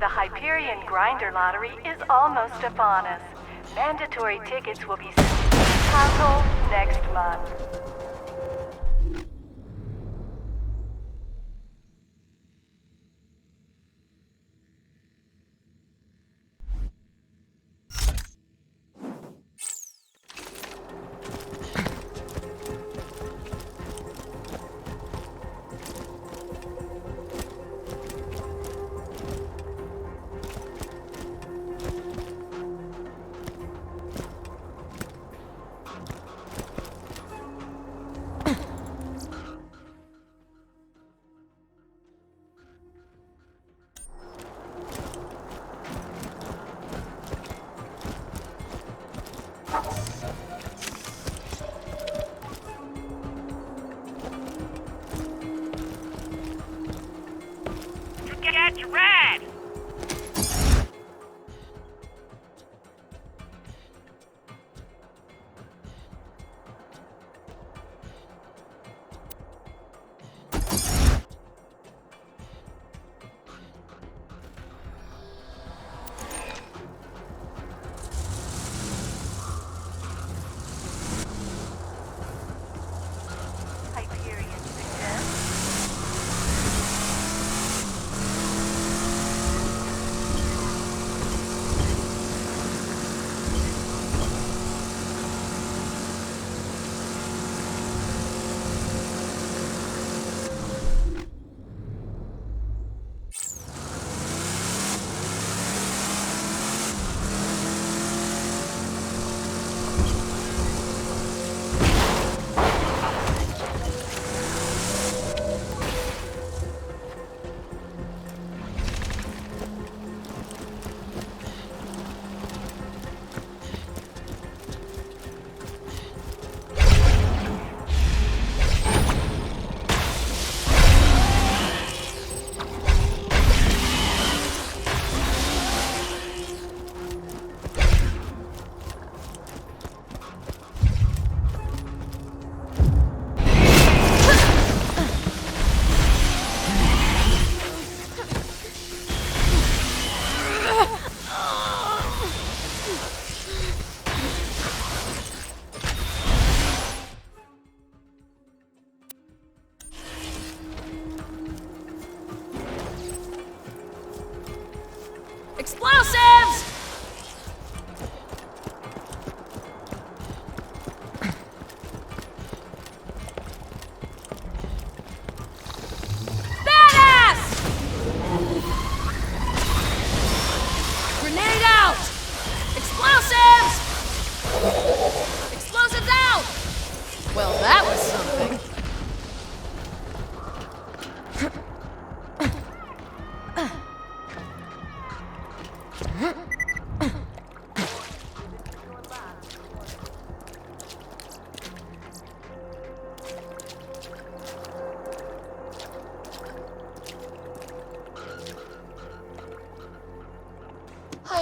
The Hyperion Grinder Lottery is almost upon us. Mandatory tickets will be sent to each household next month.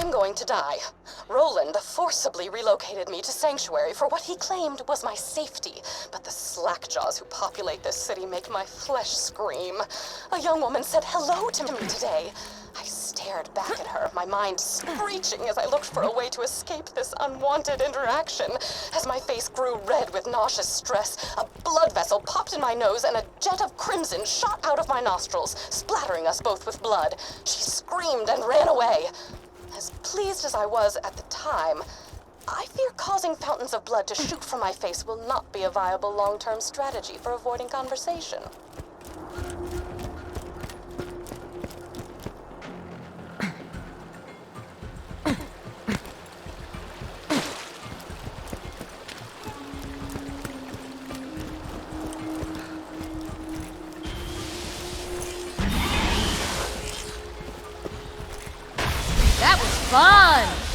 I'm going to die. Roland forcibly relocated me to Sanctuary for what he claimed was my safety, but the slackjaws who populate this city make my flesh scream. A young woman said hello to me today. I stared back at her, my mind screeching as I looked for a way to escape this unwanted interaction. As my face grew red with nauseous stress, a blood vessel popped in my nose and a jet of crimson shot out of my nostrils, splattering us both with blood. She screamed and ran away. As pleased as I was at the time, I fear causing fountains of blood to shoot from my face will not be a viable long-term strategy for avoiding conversation. That was fun!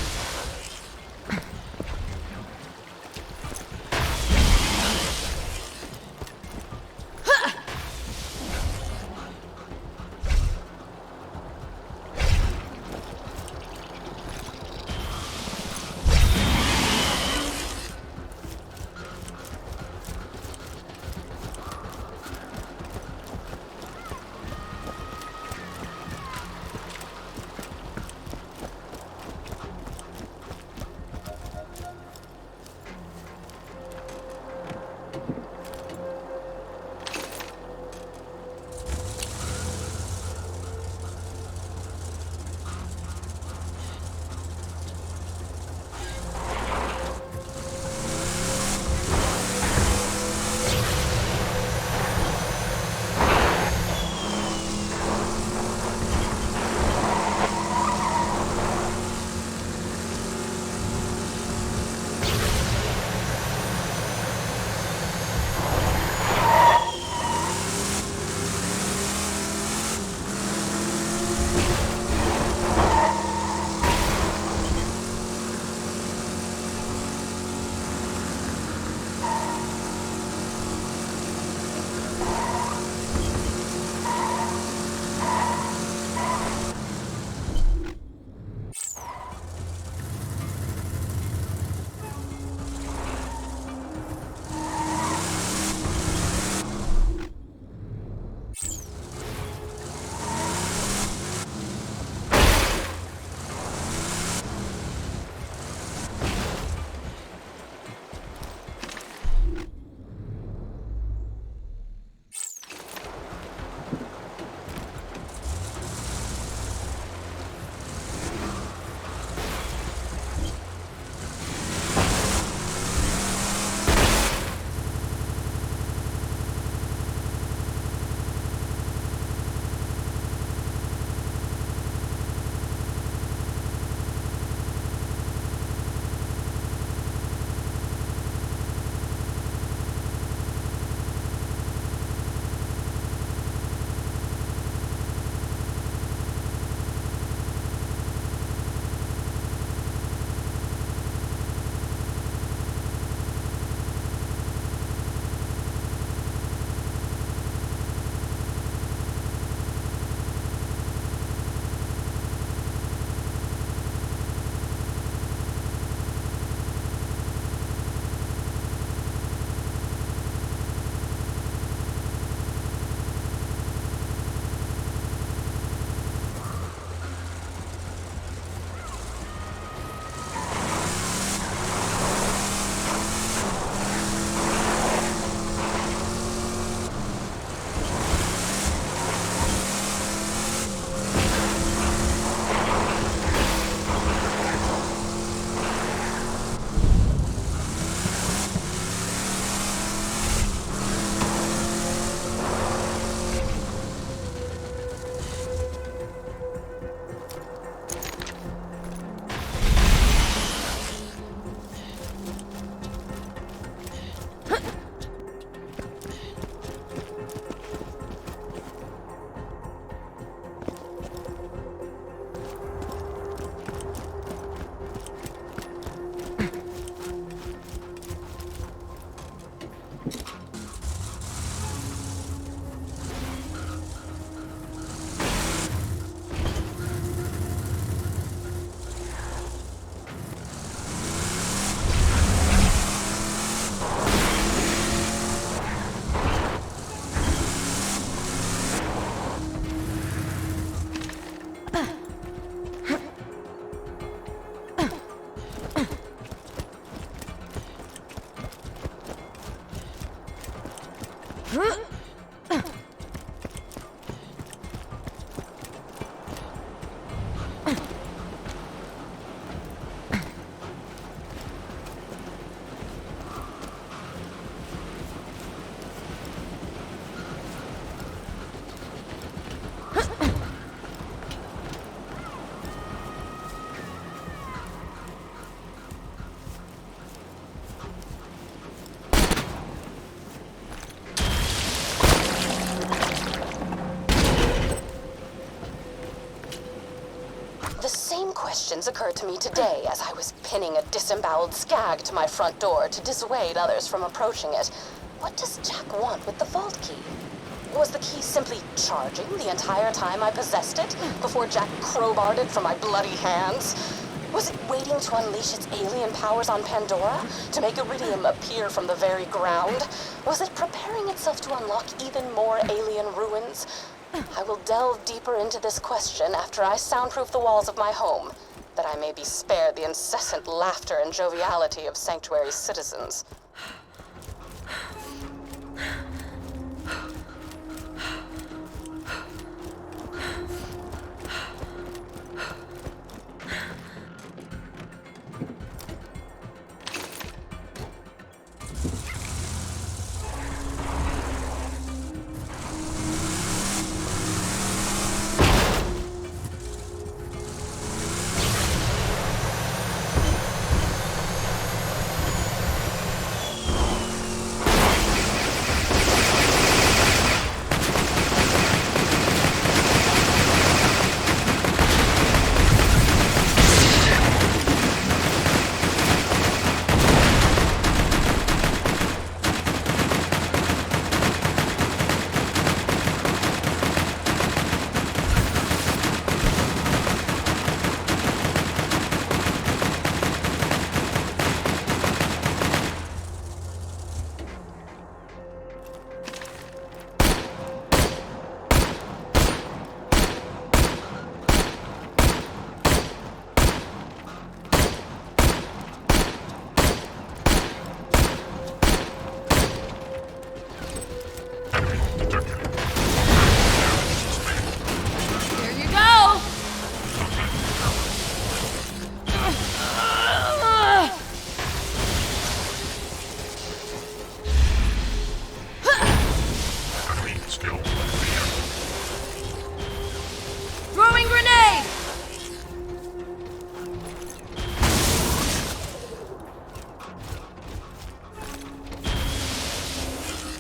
The same questions occurred to me today as I was pinning a disemboweled skag to my front door to dissuade others from approaching it. What does Jack want with the vault key? Was the key simply charging the entire time I possessed it before Jack crowbarred it from my bloody hands? Was it waiting to unleash its alien powers on Pandora to make Iridium appear from the very ground? Was it preparing itself to unlock even more alien ruins? I will delve deeper into this question after I soundproof the walls of my home, that I may be spared the incessant laughter and joviality of Sanctuary's citizens.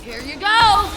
Here you go!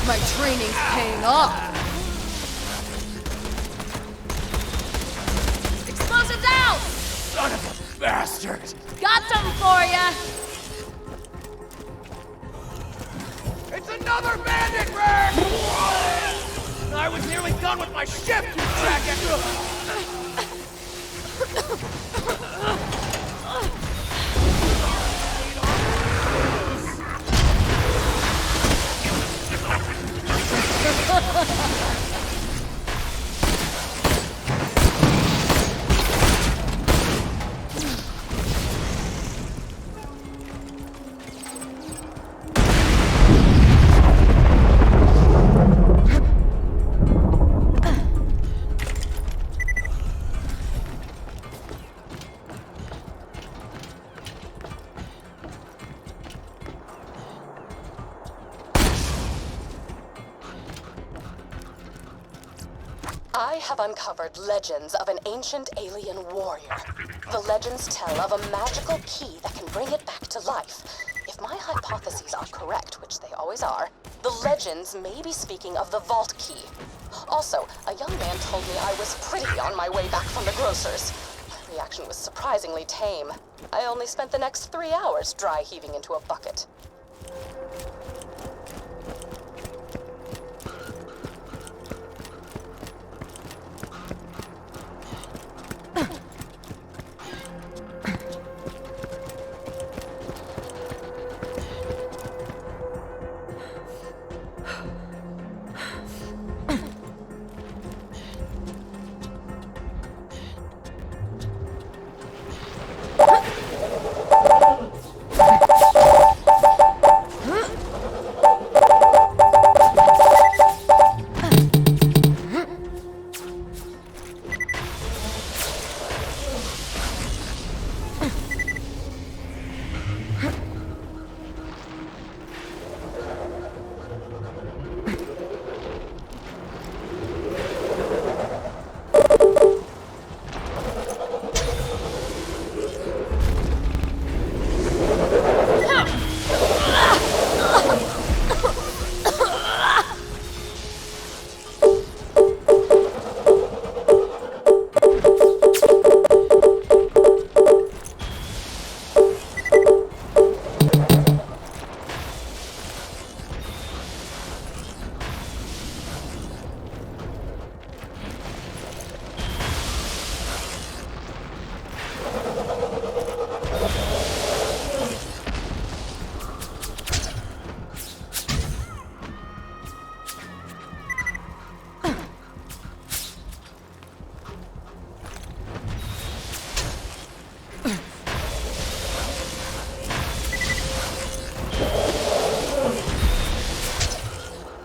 My training's paying off. Explosives out! Son of a bastard! Got something for ya! It's another bandit wreck! I was nearly done with my ship, you jacket! I have uncovered legends of an ancient alien warrior. The legends tell of a magical key that can bring it back to life. If my hypotheses are correct, which they always are, the legends may be speaking of the vault key. Also, a young man told me I was pretty on my way back from the grocer's. My reaction was surprisingly tame. I only spent the next 3 hours dry heaving into a bucket.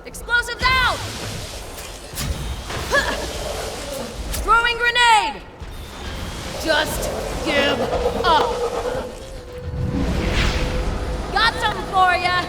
Explosives out! Throwing grenade! Just give up! Got some for ya!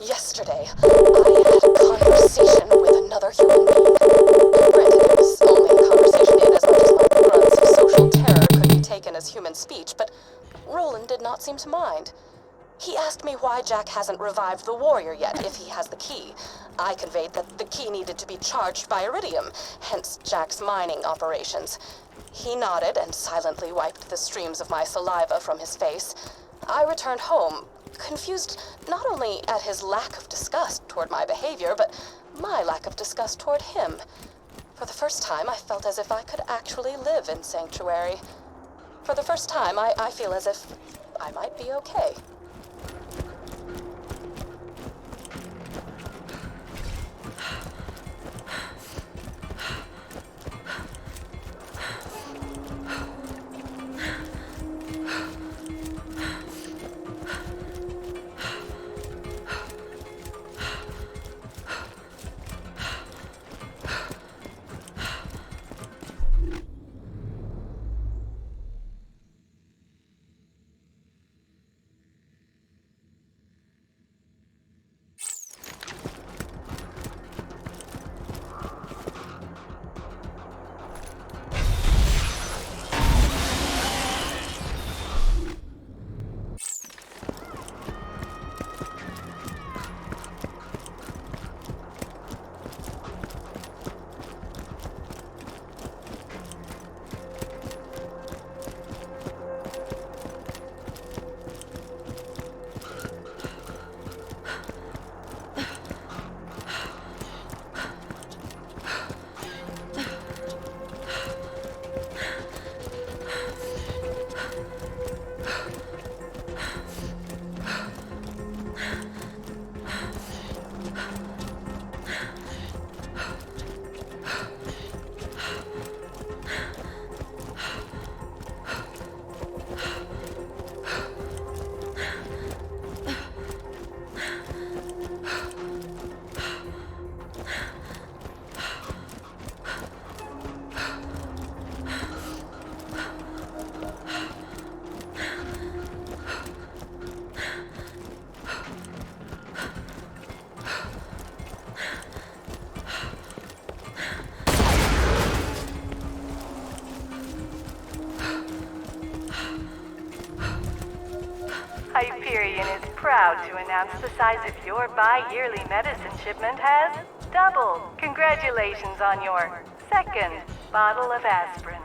Yesterday, I had a conversation with another human being. Granted, it was only a conversation in as much as my grunts of social terror could be taken as human speech, but Roland did not seem to mind. He asked me why Jack hasn't revived the warrior yet, if he has the key. I conveyed that the key needed to be charged by iridium, hence Jack's mining operations. He nodded and silently wiped the streams of my saliva from his face. I returned home, confused not only at his lack of disgust toward my behavior, but my lack of disgust toward him. For the first time, I felt as if I could actually live in Sanctuary. For the first time, I feel as if I might be okay. is proud to announce the size of your bi-yearly medicine shipment has doubled. Congratulations on your second bottle of aspirin.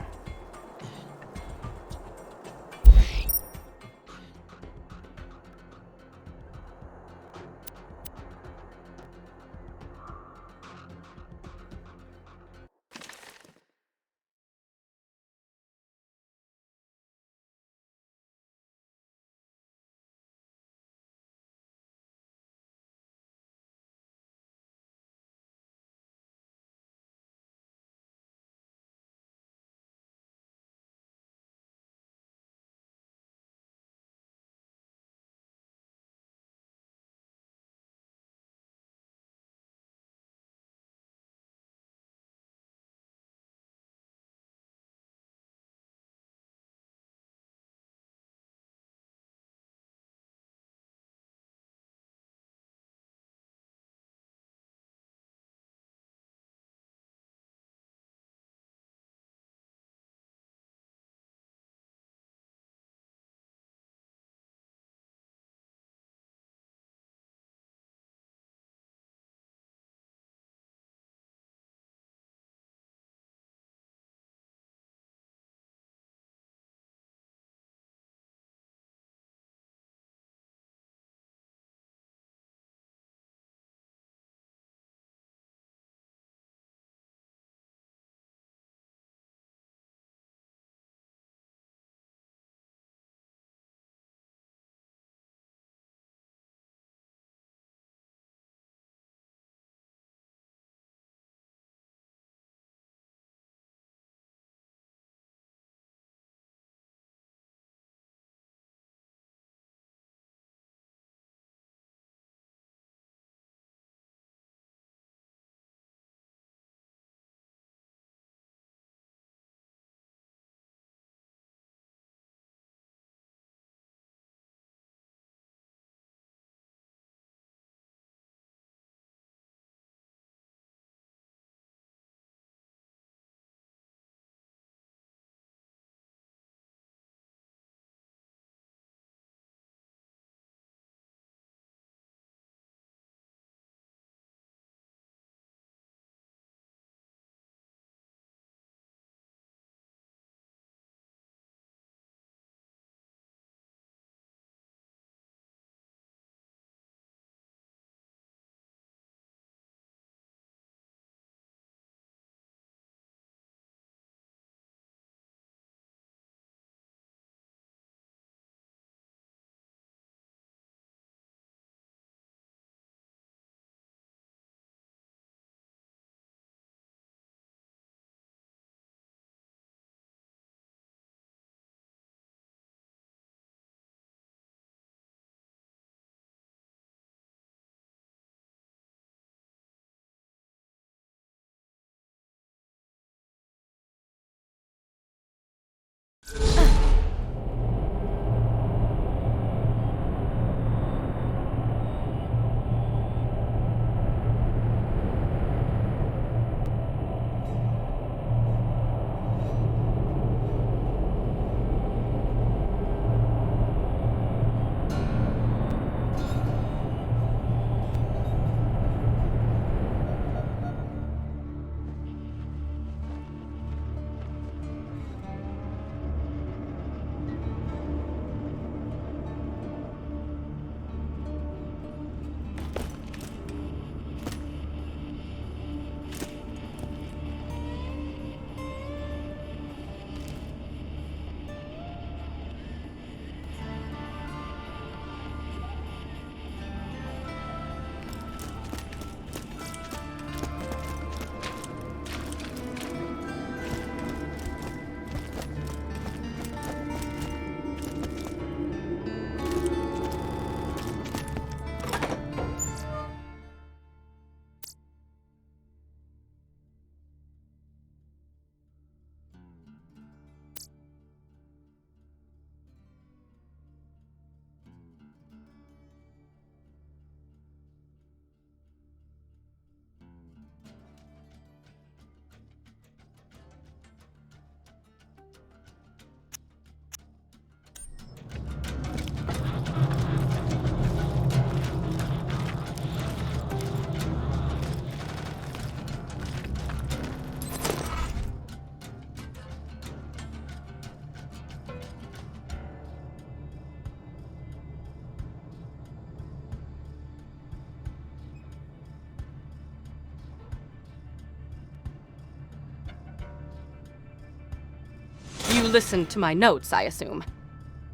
You listened to my notes, I assume.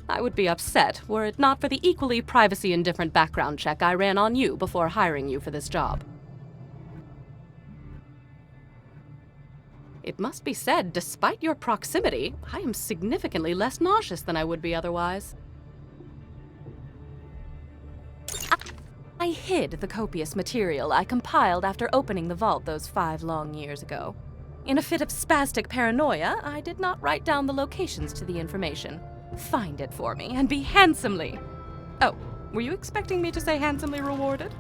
I would be upset were it not for the equally privacy-indifferent background check I ran on you before hiring you for this job. It must be said, despite your proximity, I am significantly less nauseous than I would be otherwise. I hid the copious material I compiled after opening the vault those 5 long years ago. In a fit of spastic paranoia, I did not write down the locations to the information. Find it for me and be handsomely... Oh, were you expecting me to say handsomely rewarded?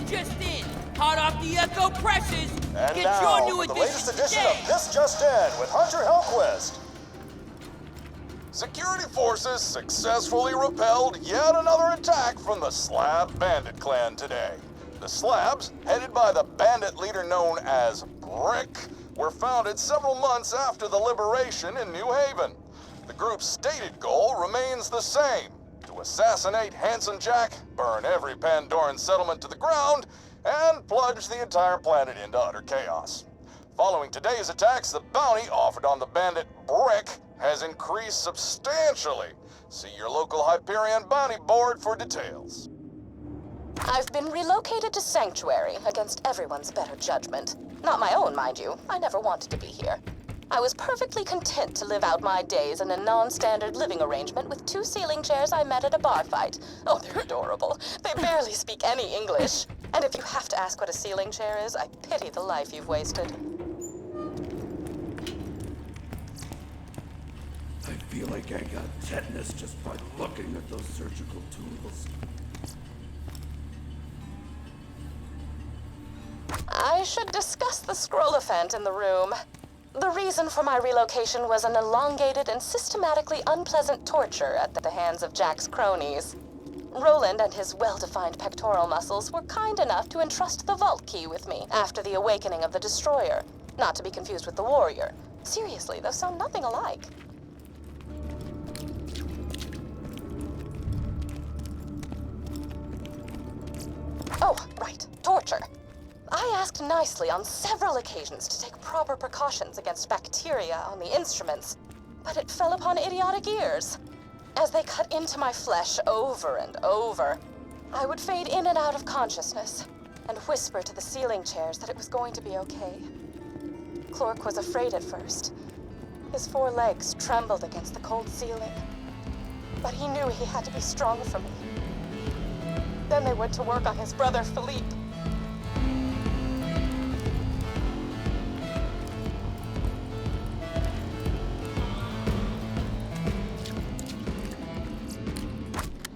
Just in, hot off the Echo presses. And Get now, your new for the latest edition today. of This Just In with Hunter Hellquist. Security forces successfully repelled yet another attack from the Slab Bandit clan today. The Slabs, headed by the bandit leader known as Brick, were founded several months after the liberation in New Haven. The group's stated goal remains the same: to assassinate Handsome Jack, burn every Pandoran settlement to the ground, and plunge the entire planet into utter chaos. Following today's attacks, the bounty offered on the bandit Brick has increased substantially. See your local Hyperion bounty board for details. I've been relocated to Sanctuary against everyone's better judgment. Not my own, mind you. I never wanted to be here. I was perfectly content to live out my days in a non-standard living arrangement with 2 ceiling chairs I met at a bar fight. Oh, they're adorable. They barely speak any English. And if you have to ask what a ceiling chair is, I pity the life you've wasted. I feel like I got tetanus just by looking at those surgical tools. I should discuss the scroll-ophant in the room. The reason for my relocation was an elongated and systematically unpleasant torture at the hands of Jack's cronies. Roland and his well-defined pectoral muscles were kind enough to entrust the vault key with me after the awakening of the Destroyer, not to be confused with the Warrior. Seriously, those sound nothing alike. Oh, right, torture. I asked nicely on several occasions to take proper precautions against bacteria on the instruments, but it fell upon idiotic ears. As they cut into my flesh over and over, I would fade in and out of consciousness and whisper to the ceiling chairs that it was going to be okay. Clork was afraid at first. His 4 legs trembled against the cold ceiling, but he knew he had to be strong for me. Then they went to work on his brother, Philippe.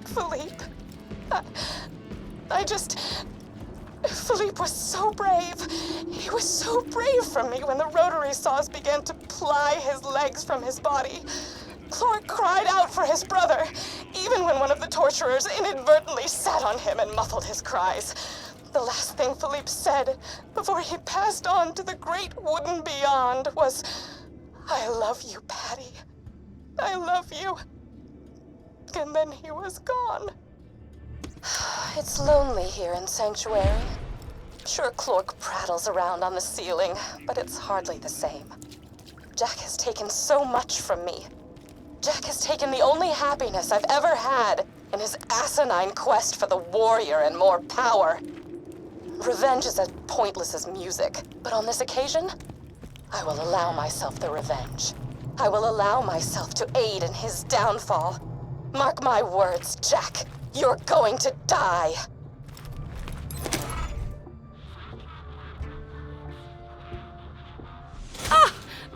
Philippe. Philippe was so brave. He was so brave for me when the rotary saws began to ply his legs from his body. Clork cried out for his brother, even when one of the torturers inadvertently sat on him and muffled his cries. The last thing Philippe said before he passed on to the great wooden beyond was, "I love you, Patty. I love you." And then he was gone. It's lonely here in Sanctuary. Sure, Clork prattles around on the ceiling, but it's hardly the same. Jack has taken so much from me. Jack has taken the only happiness I've ever had in his asinine quest for the warrior and more power. Revenge is as pointless as music, but on this occasion, I will allow myself the revenge. I will allow myself to aid in his downfall. Mark my words, Jack. You're going to die.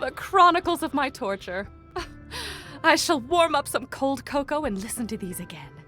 The chronicles of my torture. I shall warm up some cold cocoa and listen to these again.